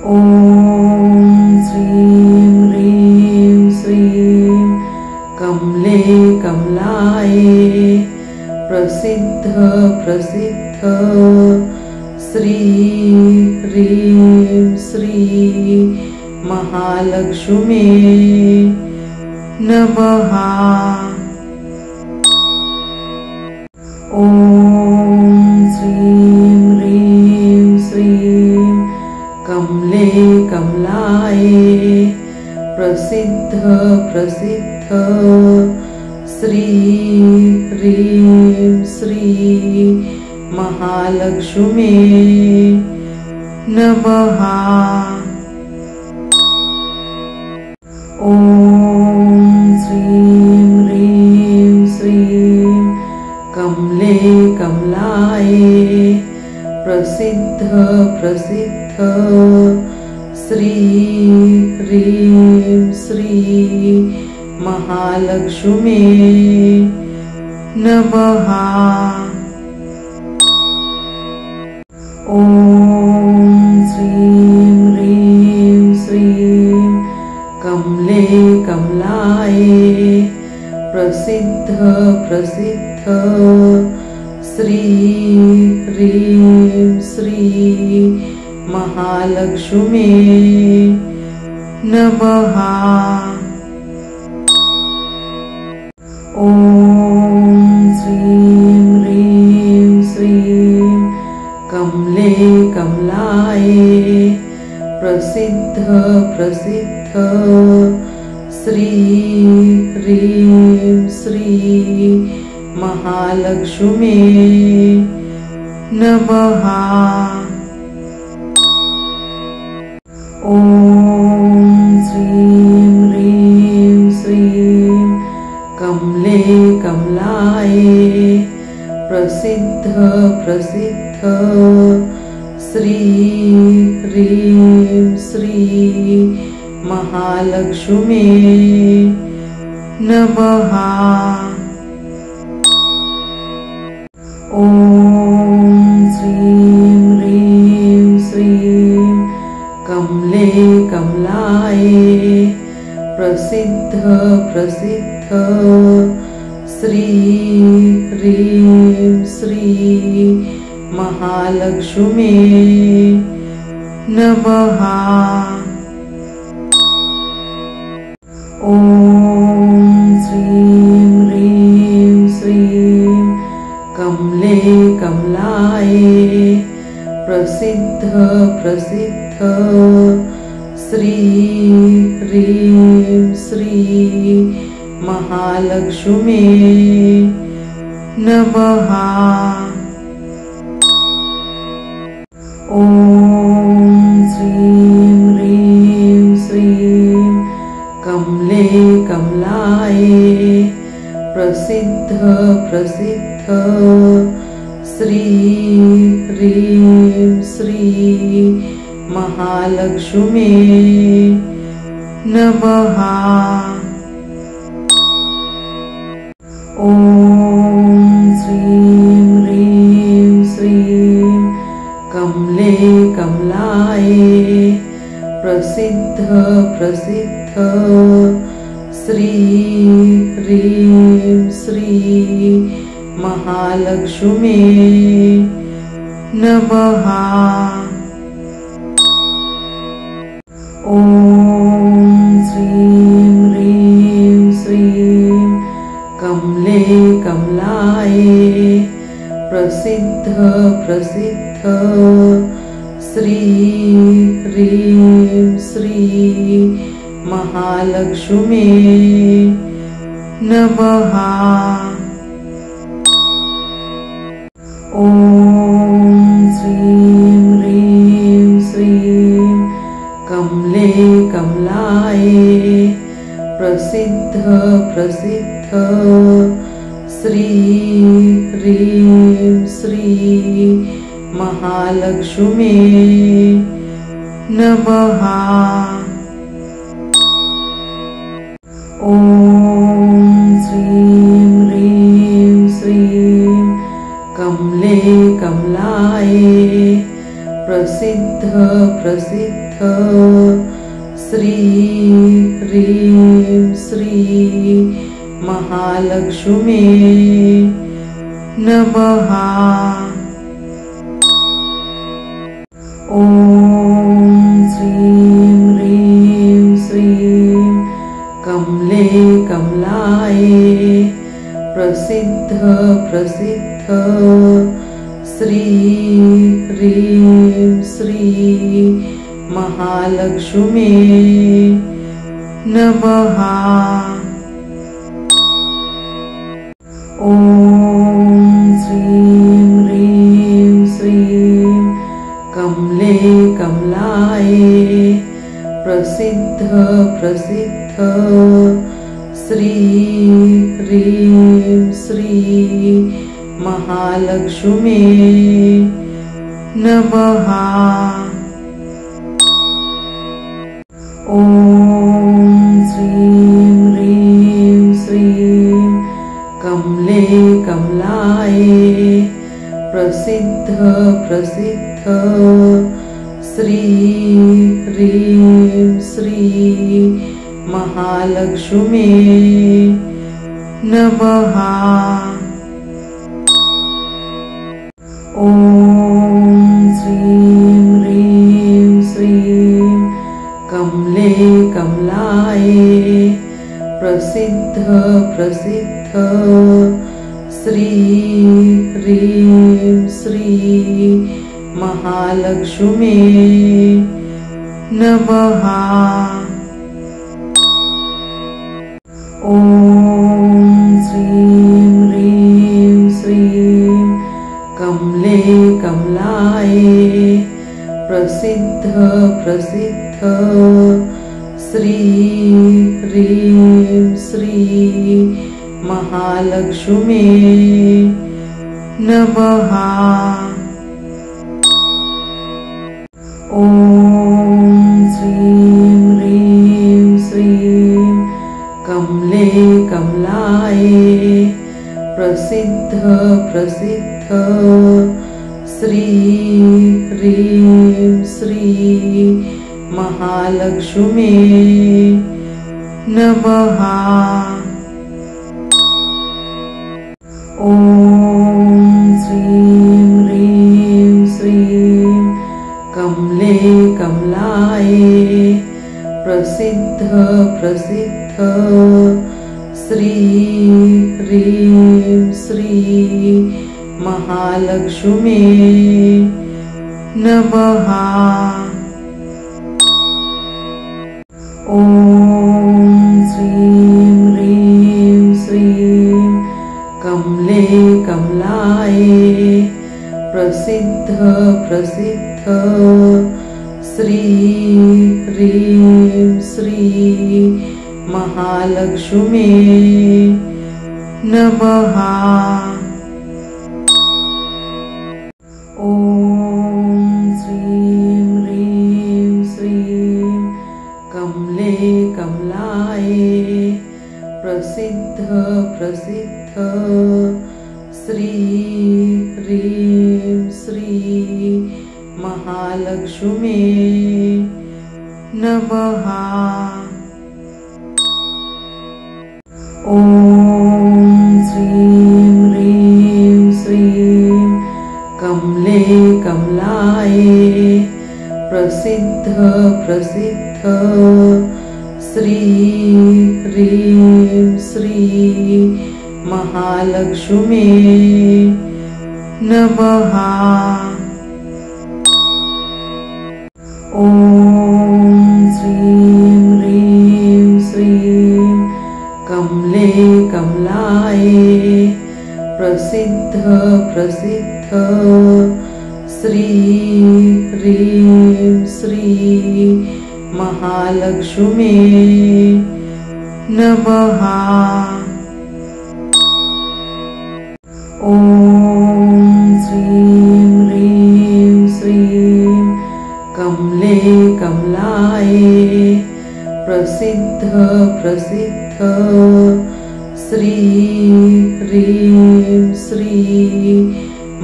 ॐ श्रीं ह्रीं श्रीं कमले कमलाये प्रसिद्ध प्रसिद्ध श्री ह्रीं श्री महालक्ष्मी नमः। ॐ श्रीं ह्रीं श्रीं कमले कमलाये प्रसिद्ध प्रसिद्ध श्री ह्रीं श्री महालक्ष्मी नमः। ॐ श्रीं ह्रीं श्रीं कमले कमलाये प्रसिद्ध प्रसिद्ध श्री ह्रीं श्री महालक्ष्मी नमः। ॐ श्रीं ह्रीं श्रीं कमले कमलाये प्रसिद्ध प्रसिद्ध श्री ह्रीं श्री महालक्ष्मी नमः। ॐ श्रीं ह्रीं श्रीं कमले कमलाये प्रसिद्ध प्रसिद्ध श्री ह्रीं श्री महालक्ष्मी नमः। ॐ श्रीं ह्रीं श्रीं कमले कमलाये प्रसिद्ध प्रसिद्ध श्री ह्रीं श्री महालक्ष्मी नमः। ॐ श्रीं ह्रीं श्रीं कमले कमलाये प्रसिद्ध प्रसिद्ध श्री ह्रीं श्री महालक्ष्मी नमः। ॐ श्रीं ह्रीं श्रीं कमले कमलाये प्रसिद्ध प्रसिद्ध श्री ह्रीं श्री महालक्ष्मी नमः। ॐ श्रीं ह्रीं श्रीं कमले कमलाये प्रसिद्ध प्रसिद्ध श्री ह्रीं श्री महालक्ष्मी नमः। ॐ श्रीं ह्रीं श्रीं कमले कमलाये प्रसिद्ध प्रसिद्ध श्री ह्रीं श्री महालक्ष्मी नमः। ॐ श्रीं ह्रीं श्रीं कमले कमलाये प्रसिद्ध प्रसिद्ध श्री ह्रीं श्री महालक्ष्मी नमः। ॐ श्रीं ह्रीं श्रीं कमले कमलाये प्रसिद्ध प्रसिद्ध श्री ह्रीं श्री महालक्ष्मी नमः। ॐ श्रीं ह्रीं श्रीं कमले कमलाये प्रसिद्ध प्रसिद्ध श्री ह्रीं श्री महालक्ष्मी नमः। ॐ श्रीं ह्रीं श्रीं कमले कमलाये प्रसिद्ध प्रसिद्ध श्री ह्रीं श्री महालक्ष्मी नमः। ॐ श्रीं ह्रीं श्रीं कमले कमलाये प्रसिद्ध प्रसिद्ध श्री ह्रीं श्री महालक्ष्मी नमः। ॐ श्रीं ह्रीं श्रीं कमले कमलाये प्रसिद्ध प्रसिद्ध श्री ह्रीं श्री महालक्ष्मी नमः। ॐ श्रीं ह्रीं श्रीं कमले कमलाये प्रसिद्ध प्रसिद्ध श्री ह्रीं श्री महालक्ष्मी नमः। ॐ श्रीं ह्रीं श्रीं कमले कमलाये प्रसिद्ध प्रसिद्ध श्री ह्रीं श्री महालक्ष्मी नमः। ॐ श्रीं ह्रीं श्रीं कमले कमलाये प्रसिद्ध प्रसिद्ध श्री ह्रीं श्री महालक्ष्मी नमः। ॐ श्रीं ह्रीं श्रीं कमले कमलाये प्रसिद्ध प्रसिद्ध श्री ह्रीं श्री महालक्ष्मी नमः। ॐ श्रीं ह्रीं श्रीं कमले कमलाये प्रसिद्ध प्रसिद्ध श्री ह्रीं श्री महालक्ष्मी नमः। ॐ श्रीं ह्रीं श्रीं कमले कमलाये प्रसिद्ध प्रसिद्ध श्री ह्रीं श्री महालक्ष्मी नमः। ॐ श्रीं ह्रीं श्रीं कमले कमलाये प्रसिद्ध प्रसिद्ध श्री ह्रीं श्री महालक्ष्मी नमः। ॐ श्रीं ह्रीं श्रीं कमले कमलाये प्रसिद्ध प्रसिद्ध श्री ह्रीं श्री महालक्ष्मी नमः। ॐ श्रीं ह्रीं श्रीं कमले कमलाये प्रसिद्ध प्रसिद्ध श्री ह्रीं श्री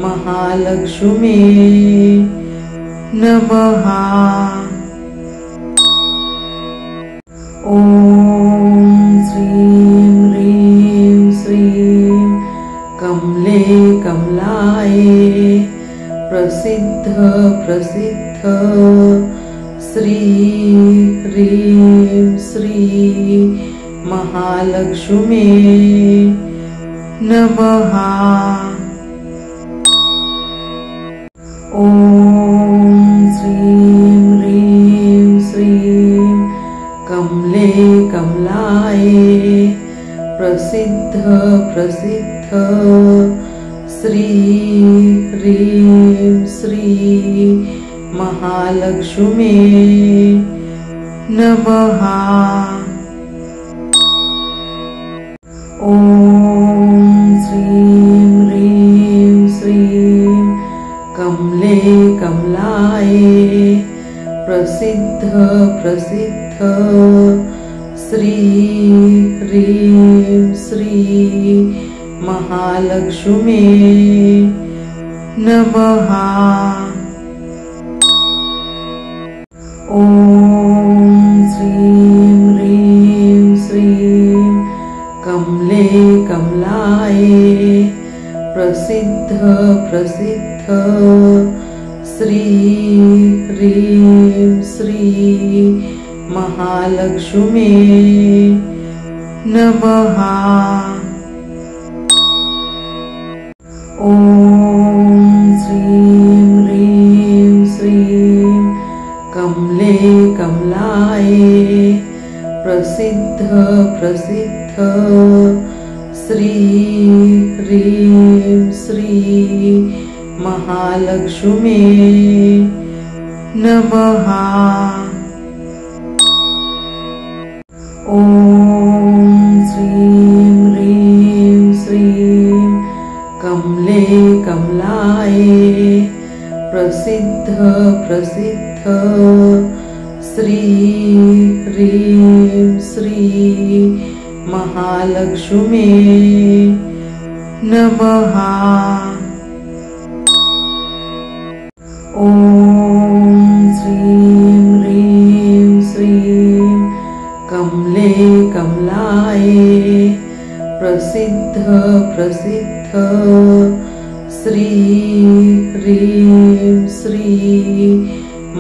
महालक्ष्मी नमः। ॐ श्रीं ह्रीं श्रीं कमले कमलाये प्रसिद्ध प्रसिद्ध श्री ह्रीं श्री महालक्ष्मी नमः। ॐ श्रीं ह्रीं श्रीं कमले कमलाये प्रसिद्ध प्रसिद्ध श्री ह्रीं श्री महालक्ष्मी नमः। ॐ श्रीं ह्रीं श्रीं कमले कमलाये प्रसिद्ध प्रसिद्ध श्री ह्रीं श्री महालक्ष्मी नमः। ॐ श्रीं ह्रीं श्रीं कमले कमलाये प्रसिद्ध प्रसिद्ध श्री ह्रीं श्री महालक्ष्मी नमः। ॐ श्रीं ह्रीं श्रीं कमले कमलाये प्रसिद्ध प्रसिद्ध श्री ह्रीं श्री महालक्ष्मी नमः। ॐ श्रीं ह्रीं श्रीं कमले कमलाये प्रसिद्ध प्रसिद्ध श्री ह्रीं श्री महालक्ष्मी नमः। ॐ श्रीं ह्रीं श्रीं कमले कमलाये प्रसिद्ध प्रसिद्ध श्री ह्रीं श्री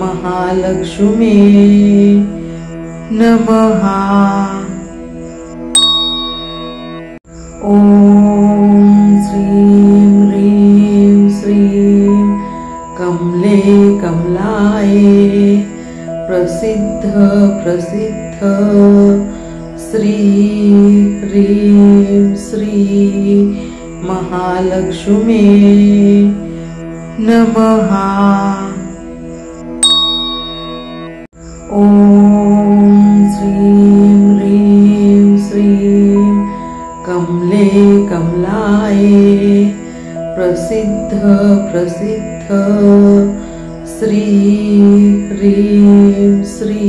महालक्ष्मी नमः। ॐ श्रीं ह्रीं श्रीं कमले कमलाये प्रसिद्ध प्रसिद्ध श्री ह्रीं श्री महालक्ष्मी नमः। ॐ श्रीं ह्रीं श्रीं कमले कमलाये प्रसिद्ध प्रसिद्ध श्री ह्रीं श्री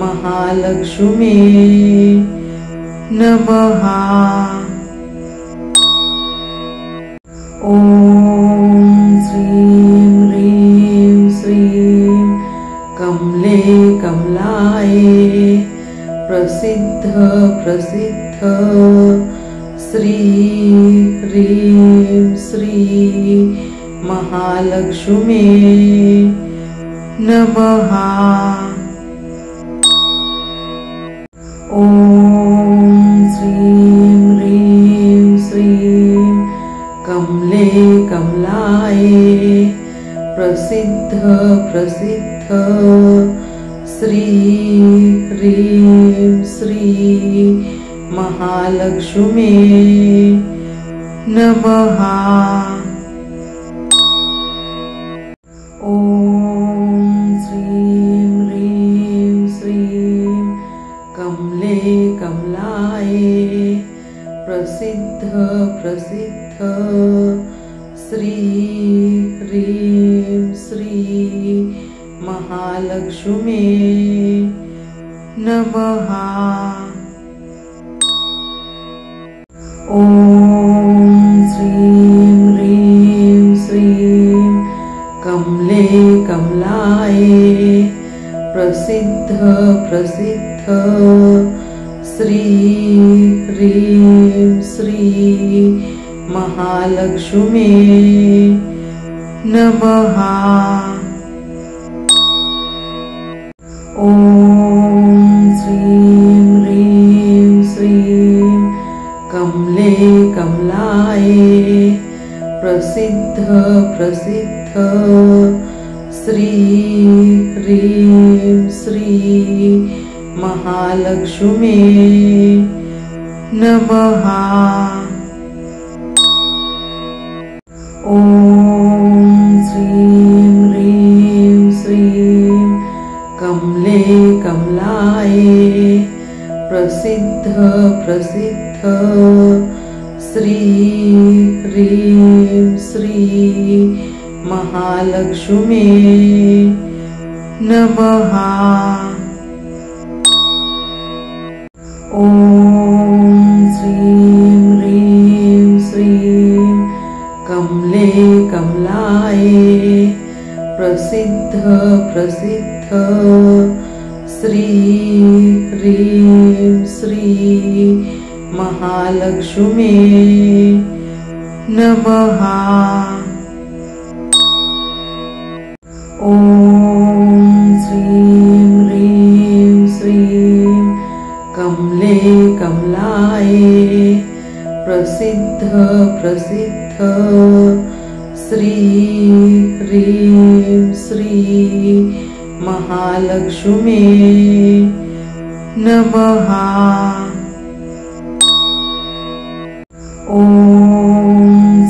महालक्ष्मी नमः। ॐ श्रीं ह्रीं श्रीं कमले कमलाये प्रसिद्ध प्रसिद्ध श्री ह्रीं श्री महालक्ष्मी नमः। ॐ श्रीं ह्रीं श्रीं कमले कमलाये प्रसिद्ध प्रसिद्ध श्री ह्रीं श्री महालक्ष्मी नमः। ॐ श्रीं ह्रीं श्रीं कमले कमलाये प्रसिद्ध प्रसिद्ध श्री ह्रीं श्री महालक्ष्मी नमः। ॐ श्रीं ह्रीं श्रीं कमले प्रसिद्ध प्रसिद्ध श्री ह्रीं श्री महालक्ष्मी नमः। ॐ श्रीं ह्रीं श्रीं कमले कमलाये प्रसिद्ध प्रसिद्ध श्री ह्रीं श्री महालक्ष्मी नमः। ॐ श्रीं ह्रीं श्रीं कमले कमलाये प्रसिद्ध प्रसिद्ध श्री ह्रीं श्री महालक्ष्मी नमः। ॐ श्रीं ह्रीं श्रीं कमले कमलाये प्रसिद्ध प्रसिद्ध श्री ह्रीं श्री महालक्ष्मी नमः। ॐ श्रीं ह्रीं श्रीं कमले कमलाये प्रसिद्ध प्रसिद्ध श्री ह्रीं श्री महालक्ष्मी नमः। ॐ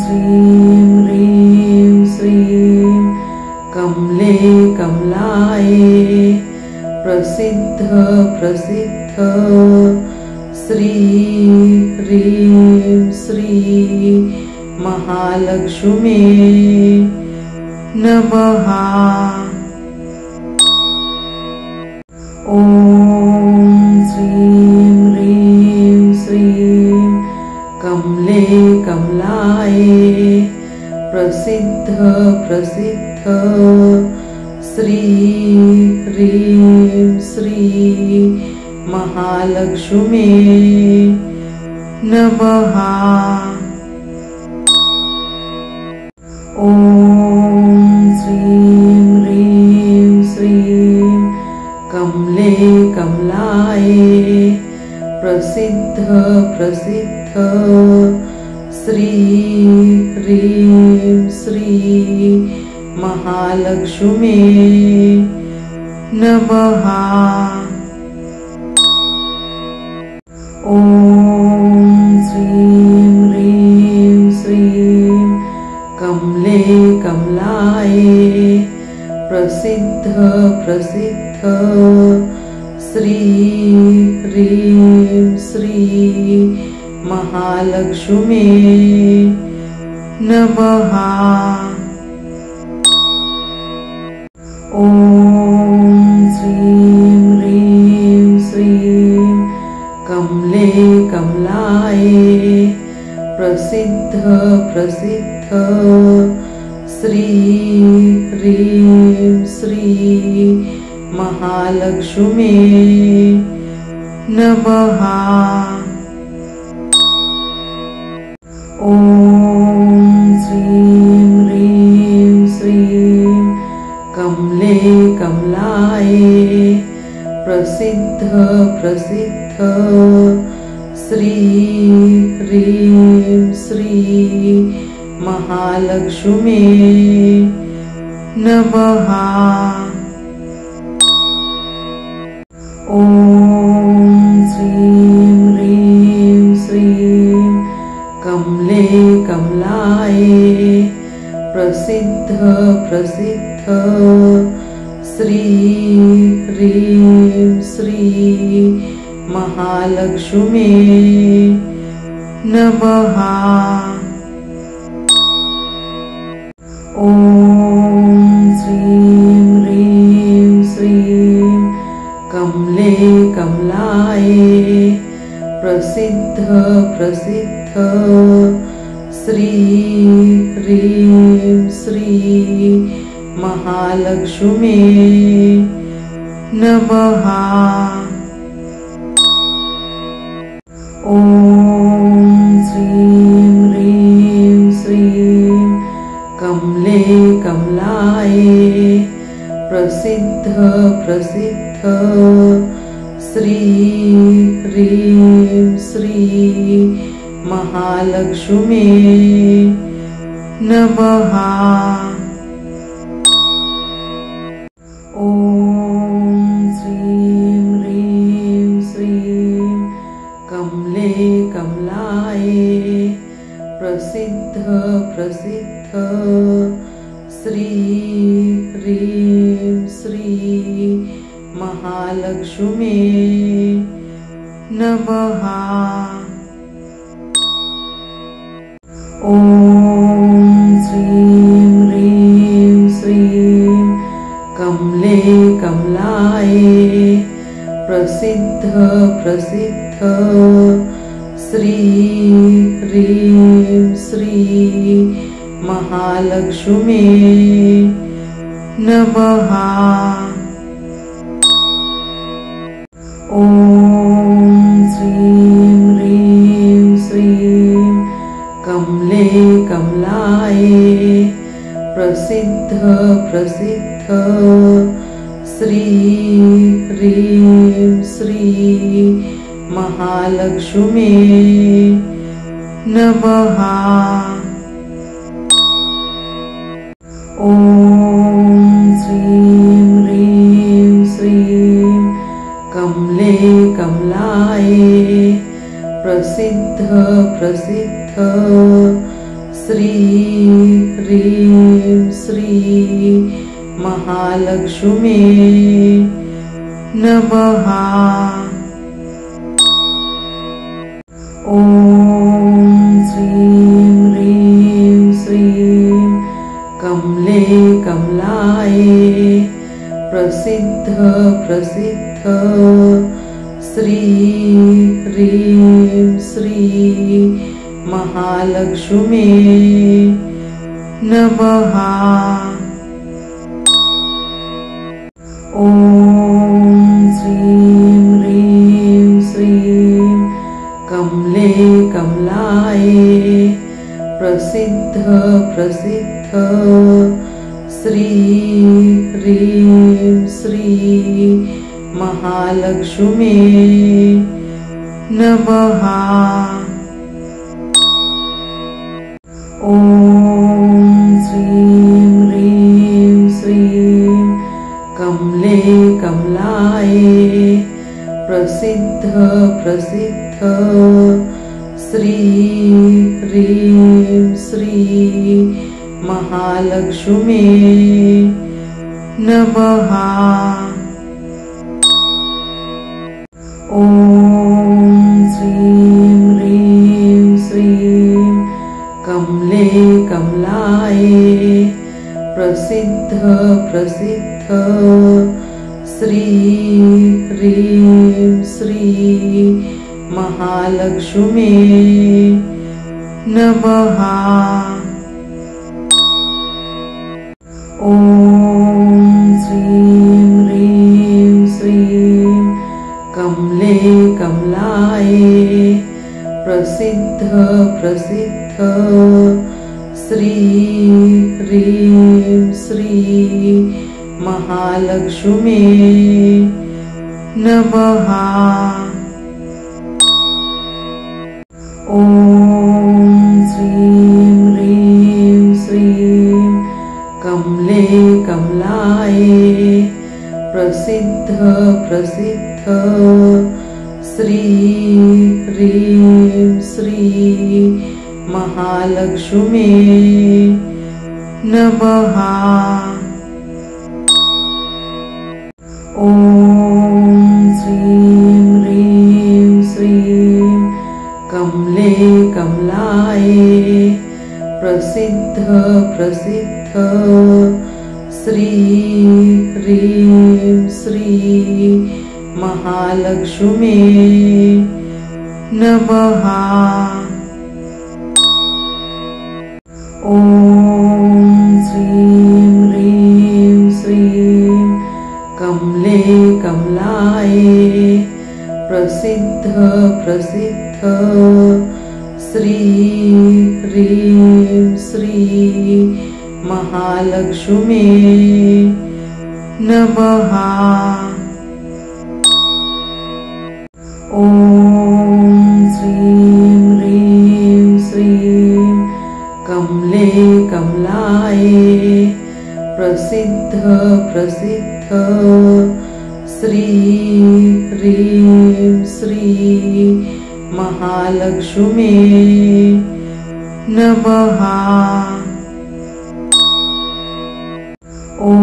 श्रीं ह्रीं श्रीं कमले कमलाये प्रसिद्ध प्रसिद्ध श्री ह्रीं श्री महालक्ष्मी नमः। ॐ श्रीं ह्रीं श्रीं कमले कमलाये प्रसिद्ध प्रसिद्ध श्री ह्रीं श्री महालक्ष्मी नमः। ॐ श्रीं ह्रीं श्रीं कमले कमलाये प्रसिद्ध प्रसिद्ध श्री ह्रीं श्री महालक्ष्मी नमः। ॐ श्रीं ह्रीं श्रीं कमले कमलाये प्रसिद्ध प्रसिद्ध श्री ह्रीं श्री महालक्ष्मी नमः। ॐ श्रीं ह्रीं श्रीं कमले कमलाये प्रसिद्ध प्रसिद्ध श्री ह्रीं श्री महालक्ष्मी नमः। ॐ श्रीं ह्रीं श्रीं कमले कमलाये प्रसिद्ध प्रसिद्ध श्री ह्रीं श्री महालक्ष्मी नमः। ॐ श्रीं ह्रीं श्रीं कमले कमलाये प्रसिद्ध प्रसिद्ध श्री ह्रीं श्री महालक्ष्मी नमः। ॐ श्रीं ह्रीं श्रीं कमले कमलाये प्रसिद्ध प्रसिद्ध श्री ह्रीं श्री महालक्ष्मी नमः। ॐ श्रीं ह्रीं श्रीं कमले कमलाये प्रसिद्ध प्रसिद्ध श्री ह्रीं श्री महालक्ष्मी नमः। ॐ श्रीं ह्रीं श्रीं कमले कमलाये प्रसिद्ध प्रसिद्ध श्री ह्रीं श्री महालक्ष्मी नमः। ॐ श्रीं ह्रीं श्रीं कमले कमलाये प्रसिद्ध प्रसिद्ध श्री ह्रीं श्री महालक्ष्मी नमः। ॐ श्रीं ह्रीं श्रीं कमले कमलाये प्रसिद्ध प्रसिद्ध श्री ह्रीं श्री महालक्ष्मी नमः। ॐ श्रीं ह्रीं श्रीं कमले कमलाये प्रसिद्ध प्रसिद्ध श्री ह्रीं श्री महालक्ष्मी नमः। ॐ श्रीं ह्रीं श्रीं कमले कमलाये प्रसिद्ध प्रसिद्ध श्री ह्रीं श्री महालक्ष्मी नमः। ॐ श्रीं ह्रीं श्रीं कमले कमलाये प्रसिद्ध प्रसिद्ध श्री ह्रीं श्री महालक्ष्मी नमः। ॐ श्रीं ह्रीं श्रीं कमले कमलाये प्रसिद्ध प्रसिद्ध श्री ह्रीं श्री महालक्ष्मी नमः। ॐ श्रीं ह्रीं श्रीं कमले कमलाये प्रसिद्ध प्रसिद्ध श्री ह्रीं श्री महालक्ष्मी नमः। ॐ श्रीं ह्रीं श्रीं कमले कमलाये प्रसिद्ध प्रसिद्ध श्री ह्रीं श्री महालक्ष्मी नमः। ॐ श्रीं ह्रीं श्रीं कमले कमलाये प्रसिद्ध प्रसिद्ध श्री ह्रीं श्री महालक्ष्मी नमः। ॐ श्रीं ह्रीं श्रीं कमले कमलाये प्रसिद्ध प्रसिद्ध श्री ह्रीं श्री महालक्ष्मी नमः। ॐ श्रीं ह्रीं श्रीं कमले कमलाये प्रसिद्ध प्रसिद्ध श्री ह्रीं श्री महालक्ष्मी नमः। ॐ श्रीं ह्रीं श्रीं कमले कमलाये प्रसिद्ध प्रसिद्ध श्री ह्रीं श्री महालक्ष्मी नमः। ॐ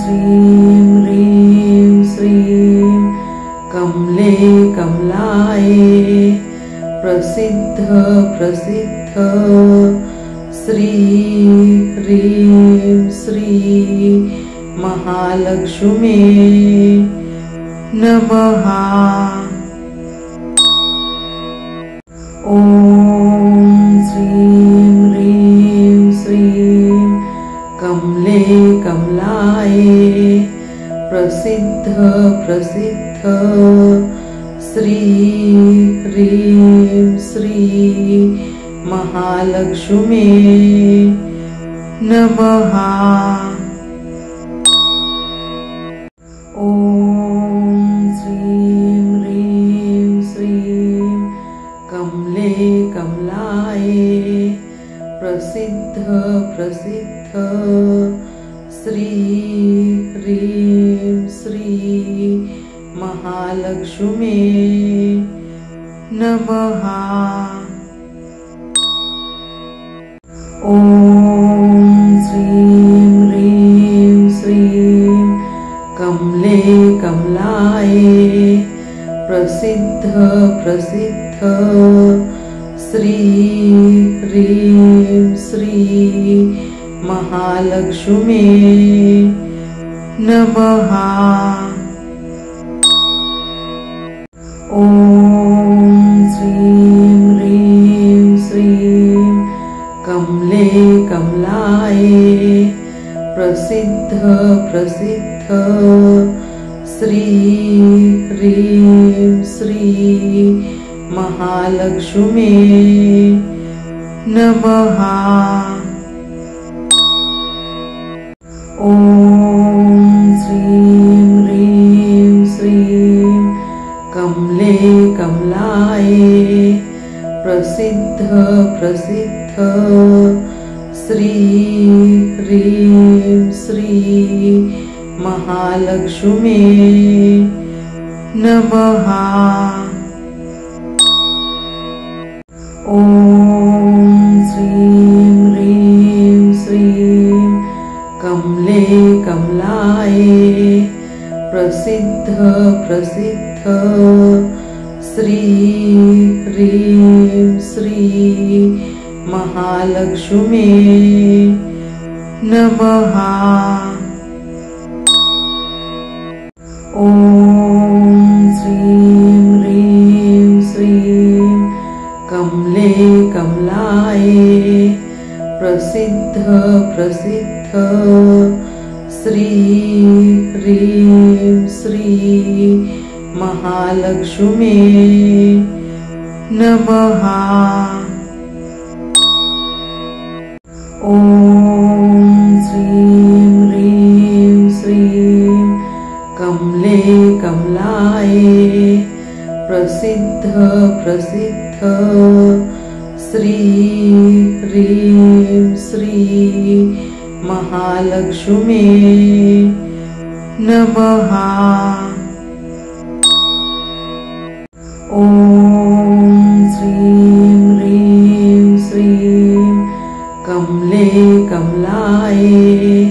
श्रीं ह्रीं श्रीं कमले कमलाये प्रसिद्ध प्रसिद्ध श्री ह्रीं श्री महालक्ष्मी नमः। ॐ श्रीं ह्रीं श्रीं कमले कमलाये प्रसिद्ध प्रसिद्ध श्री ह्रीं श्री महालक्ष्मी नमः। ॐ श्रीं ह्रीं श्रीं कमले कमलाये प्रसिद्ध प्रसिद्ध श्री ह्रीं श्री महालक्ष्मी नमः। ॐ श्रीं ह्रीं श्रीं कमले कमलाये प्रसिद्ध प्रसिद्ध श्री ह्रीं श्री महालक्ष्मी नमः। ॐ श्रीं ह्रीं श्रीं कमले कमलाये प्रसिद्ध प्रसिद्ध श्री ह्रीं श्री महालक्ष्मी नमः। ॐ श्रीं ह्रीं श्रीं कमले कमलाये प्रसिद्ध प्रसिद्ध श्री ह्रीं श्री महालक्ष्मी नमः। ॐ श्रीं ह्रीं श्रीं कमले कमलाये प्रसिद्ध प्रसिद्ध श्री ह्रीं श्री महालक्ष्मी नमः। ॐ श्रीं ह्रीं श्रीं कमले कमलाये प्रसिद्ध प्रसिद्ध श्री ह्रीं श्री महालक्ष्मी नमः। ॐ श्रीं ह्रीं श्रीं कमले कमलाये प्रसिद्ध प्रसिद्ध श्री ह्रीं श्री महालक्ष्मी नमः। ॐ श्रीं ह्रीं श्रीं कमले कमलाये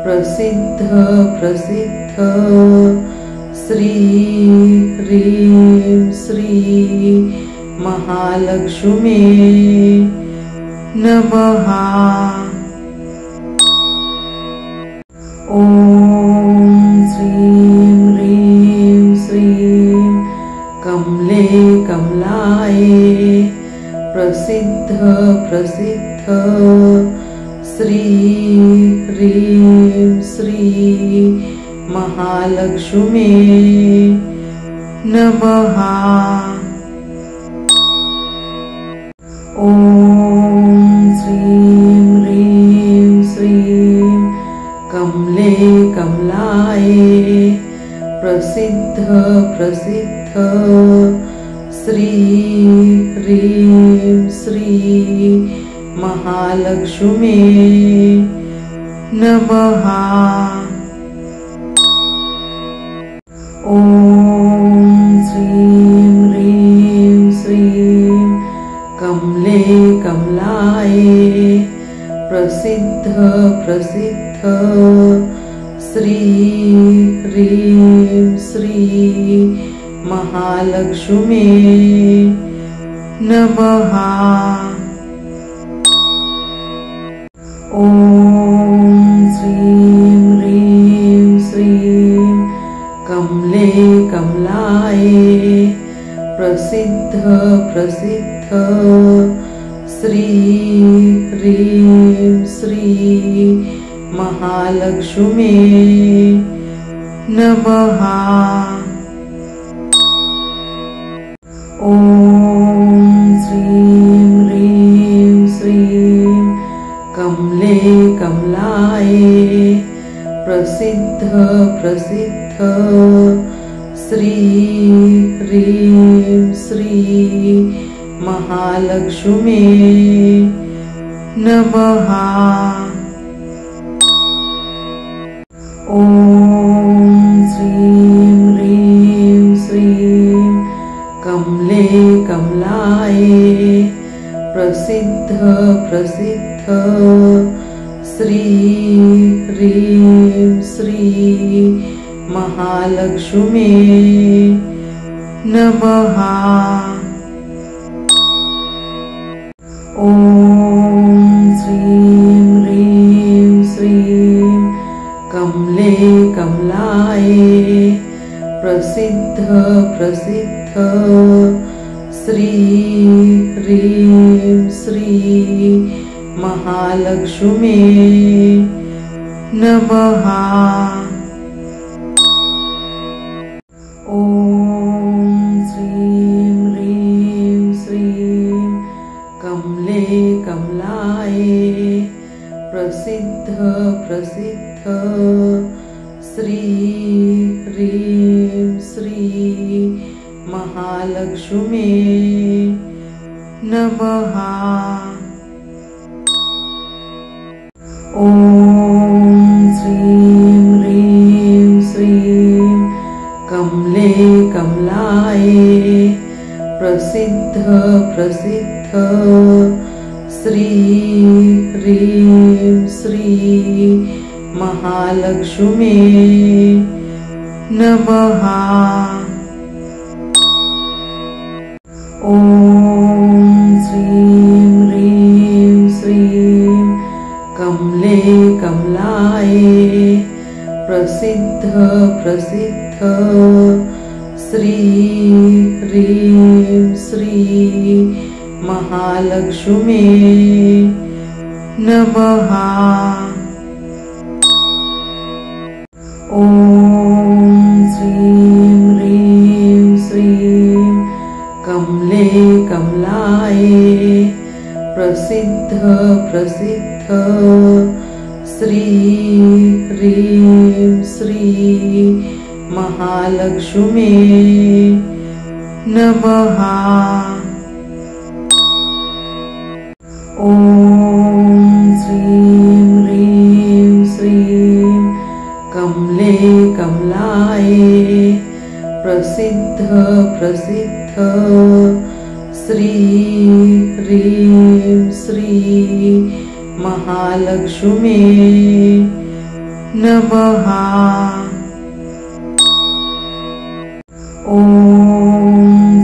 प्रसिद्ध प्रसिद्ध श्री ह्रीं श्री महालक्ष्मी नमः। ॐ श्रीं ह्रीं श्रीं कमले कमलाये प्रसिद्ध प्रसिद्ध श्री ह्रीं श्री महालक्ष्मी महालक्ष्मी नमः। ॐ श्रीं ह्रीं श्रीं कमले कमलाये प्रसिद्ध प्रसिद्ध श्री ह्रीं श्री महालक्ष्मी नमः। ॐ श्रीं ह्रीं श्रीं कमले कमलाये प्रसिद्ध प्रसिद्ध श्री ह्रीं श्री महालक्ष्मी नमः। ॐ श्रीं ह्रीं श्रीं कमले कमलाये प्रसिद्ध प्रसिद्ध श्री ह्रीं श्री महालक्ष्मी नमः। ॐ श्रीं ह्रीं श्रीं कमले कमलाये प्रसिद्ध प्रसिद्ध श्री ह्रीं श्री महालक्ष्मी नमः। ॐ श्रीं ह्रीं श्रीं कमले कमलाये प्रसिद्ध प्रसिद्ध श्री ह्रीं श्री महालक्ष्मी नमः। ॐ श्रीं ह्रीं श्रीं कमले कमलाये प्रसिद्ध प्रसिद्ध श्री ह्रीं श्री महालक्ष्मी नमः। ॐ श्रीं ह्रीं श्रीं कमले कमलाये प्रसिद्ध प्रसिद्ध श्री ह्रीं श्री महालक्ष्मी नमः। ॐ श्रीं ह्रीं श्रीं कमले कमलाये प्रसिद्ध प्रसिद्ध श्री ह्रीं श्री महालक्ष्मी नमः। ॐ श्रीं ह्रीं श्रीं कमले कमलाये प्रसिद्ध प्रसिद्ध श्री ह्रीं श्री महालक्ष्मी नमः। ॐ श्रीं ह्रीं श्रीं कमले कमलाये प्रसिद्ध प्रसिद्ध श्री ह्रीं श्री महालक्ष्मी नमः। ॐ श्रीं ह्रीं श्रीं कमले कमलाये प्रसिद्ध प्रसिद्ध श्री ह्रीं श्री महालक्ष्मी नमः। ॐ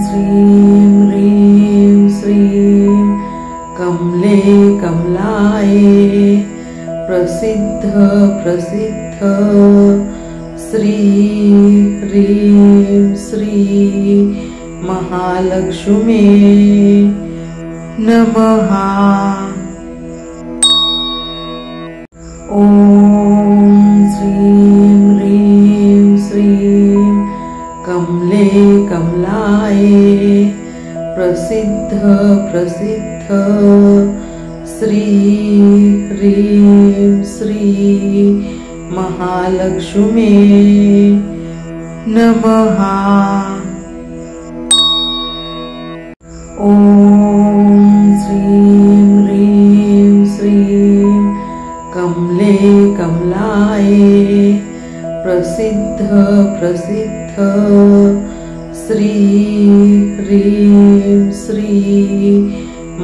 श्रीं ह्रीं श्रीं कमले कमलाये प्रसिद्ध प्रसिद्ध श्री ह्रीं श्री महालक्ष्मी नमः। ॐ श्रीं ह्रीं श्रीं कमले कमलाये प्रसिद्ध प्रसिद्ध श्री ह्रीं श्री महालक्ष्मी नमः। ॐ श्रीं ह्रीं श्रीं कमले कमलाये प्रसिद्ध प्रसिद्ध श्री ह्रीं श्री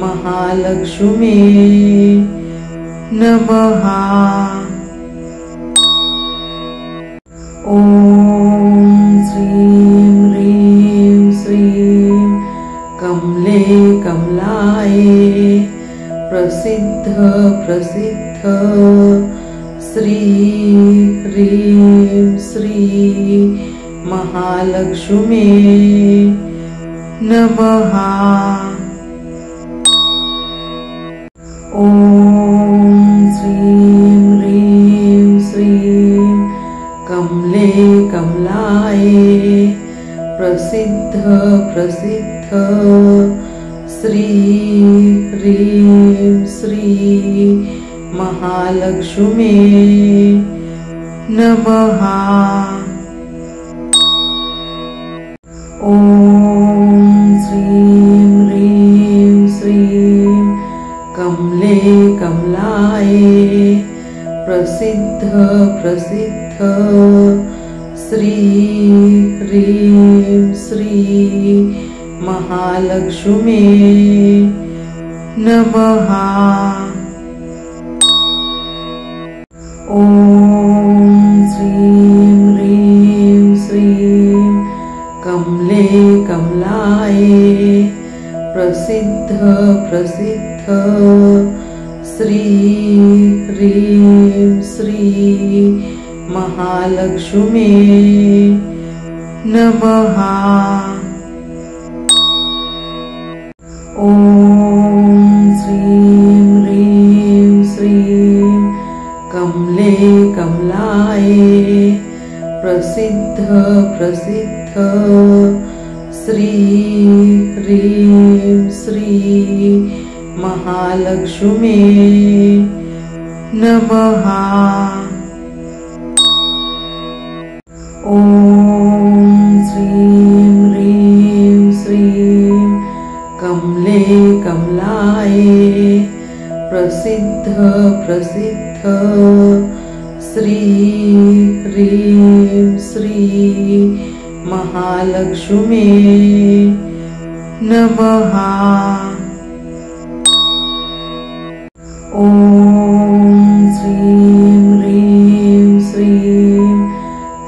महालक्ष्मी नमः। ॐ श्रीं ह्रीं श्रीं कमले कमलाये प्रसिद्ध प्रसिद्ध श्री ह्रीं श्री महालक्ष्मी नमः। ॐ श्रीं ह्रीं श्रीं कमले कमलाये प्रसिद्ध प्रसिद्ध श्री ह्रीं श्री महालक्ष्मी नमः। ॐ श्रीं ह्रीं श्रीं कमले कमलाये प्रसिद्ध प्रसिद्ध श्री ह्रीं श्री महालक्ष्मी नमः। ॐ श्रीं ह्रीं श्रीं कमले कमलाये प्रसिद्ध प्रसिद्ध श्री ह्रीं श्री महालक्ष्मी नमः। ॐ श्रीं ह्रीं श्रीं कमले कमलाये प्रसिद्ध प्रसिद्ध श्री ह्रीं श्री महालक्ष्मी नमः। ॐ श्रीं ह्रीं श्रीं कमले कमलाये प्रसिद्ध प्रसिद्ध श्री ह्रीं श्री महालक्ष्मी नमः। ॐ श्रीं ह्रीं श्रीं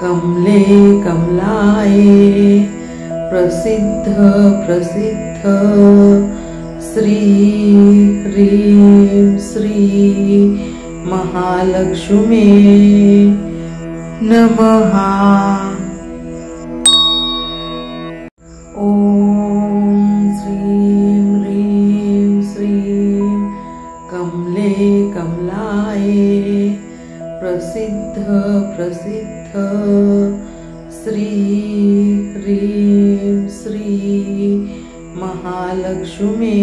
कमले कमलाये प्रसिद्ध प्रसिद्ध श्री ह्रीं श्री महालक्ष्मी नमः। ॐ श्रीं ह्रीं श्रीं कमले कमलाये प्रसिद्ध प्रसिद्ध श्री ह्रीं श्री महालक्ष्मी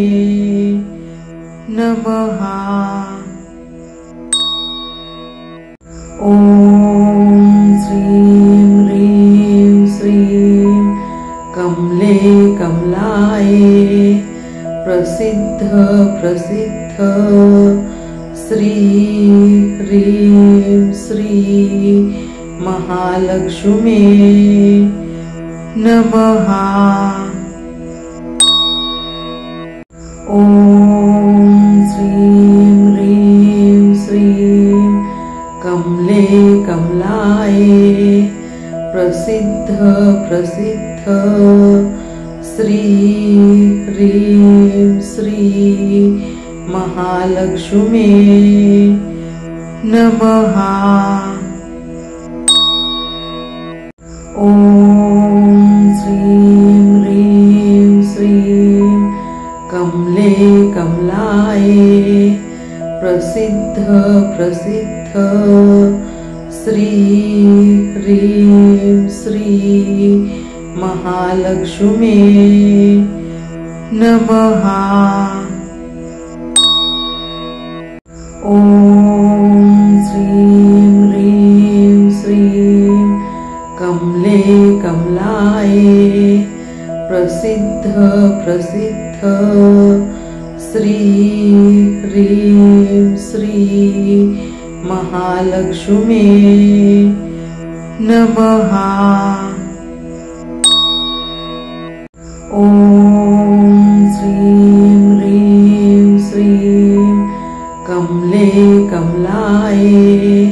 नमः। ॐ श्रीं ह्रीं श्रीं कमले कमलाये प्रसिद्ध प्रसिद्ध श्री ह्रीं श्री महालक्ष्मी नमः। ॐ श्रीं ह्रीं श्रीं कमले कमलाये प्रसिद्ध प्रसिद्ध श्री ह्रीं श्री महालक्ष्मी नमः। ॐ श्रीं ह्रीं श्रीं कमले कमलाये प्रसिद्ध प्रसिद्ध श्री ह्रीं श्री महालक्ष्मी नमः। ॐ श्रीं ह्रीं श्रीं कमले कमलाये प्रसिद्ध प्रसिद्ध श्री ह्रीं श्री महालक्ष्मी नमः। ॐ श्रीं ह्रीं श्रीं कमले कमलाये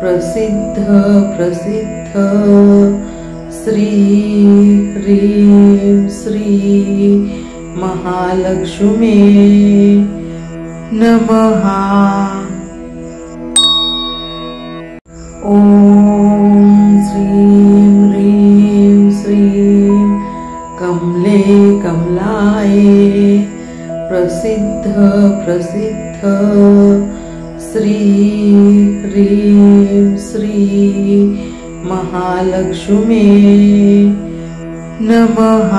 प्रसिद्ध प्रसिद्ध श्री ह्रीं श्री महालक्ष्मी नमः। ॐ श्रीं ह्रीं श्रीं कमले कमलाये प्रसिद्ध प्रसिद्ध श्री ह्रीं श्री महालक्ष्मी नमः।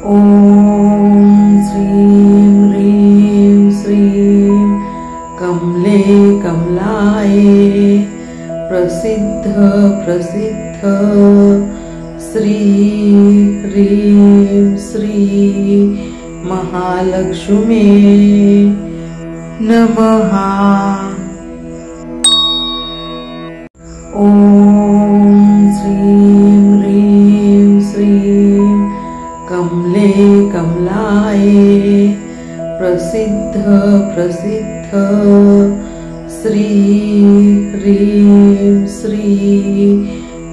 ॐ श्रीं ह्रीं श्रीं कमले कमलाये प्रसिद्ध प्रसिद्ध श्री ह्रीं श्री महालक्ष्मी नमः। ॐ श्रीं ह्रीं श्रीं कमले कमलाये प्रसिद्ध प्रसिद्ध श्री ह्रीं श्री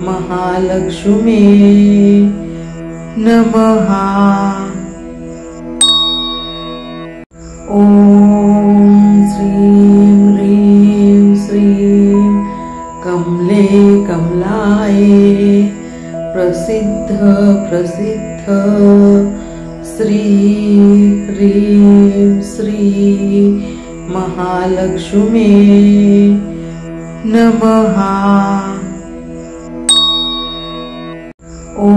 महालक्ष्मी नमः। ॐ श्रीं ह्रीं श्रीं कमले कमलाये प्रसिद्ध प्रसिद्ध श्री ह्रीं श्री महालक्ष्मी नमः। ॐ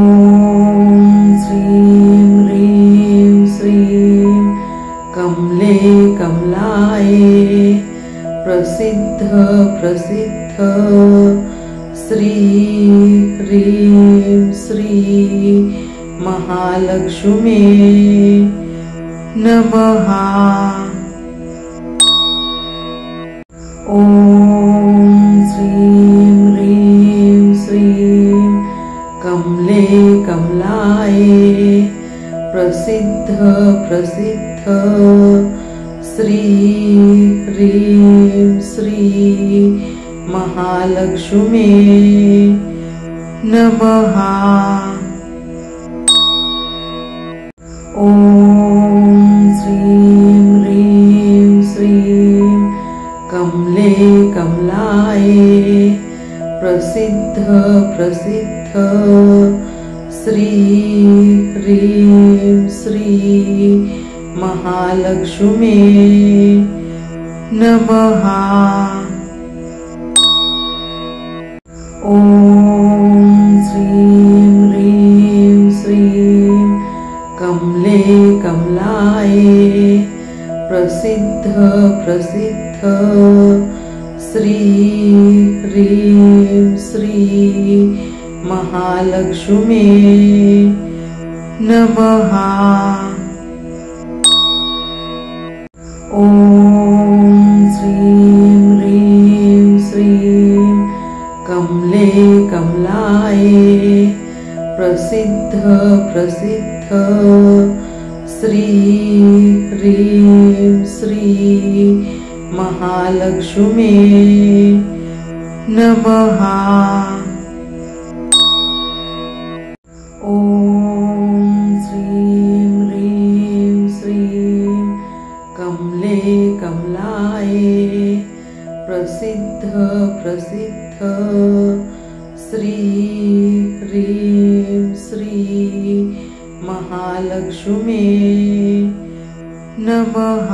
श्रीं ह्रीं श्रीं कमले कमलाये प्रसिद्ध प्रसिद्ध श्री ह्रीं श्री महालक्ष्मी नमः। ॐ श्रीं ह्रीं श्रीं कमले कमलाये प्रसिद्ध प्रसिद्ध श्री ह्रीं श्री महालक्ष्मी नमः। ॐ श्रीं ह्रीं श्रीं कमले कमलाये प्रसिद्ध प्रसिद्ध श्री ह्रीं श्री महालक्ष्मी नमः। ॐ श्रीं ह्रीं श्रीं कमले कमलाये प्रसिद्ध प्रसिद्ध श्री ह्रीं श्री महालक्ष्मी नमः। ॐ श्रीं ह्रीं श्रीं कमले कमलाये प्रसिद्ध प्रसिद्ध श्री ह्रीं श्री महालक्ष्मी नमः। ॐ श्रीं ह्रीं श्रीं कमले कमलाये प्रसिद्ध प्रसिद्ध श्री ह्रीं श्री महालक्ष्मी नमः।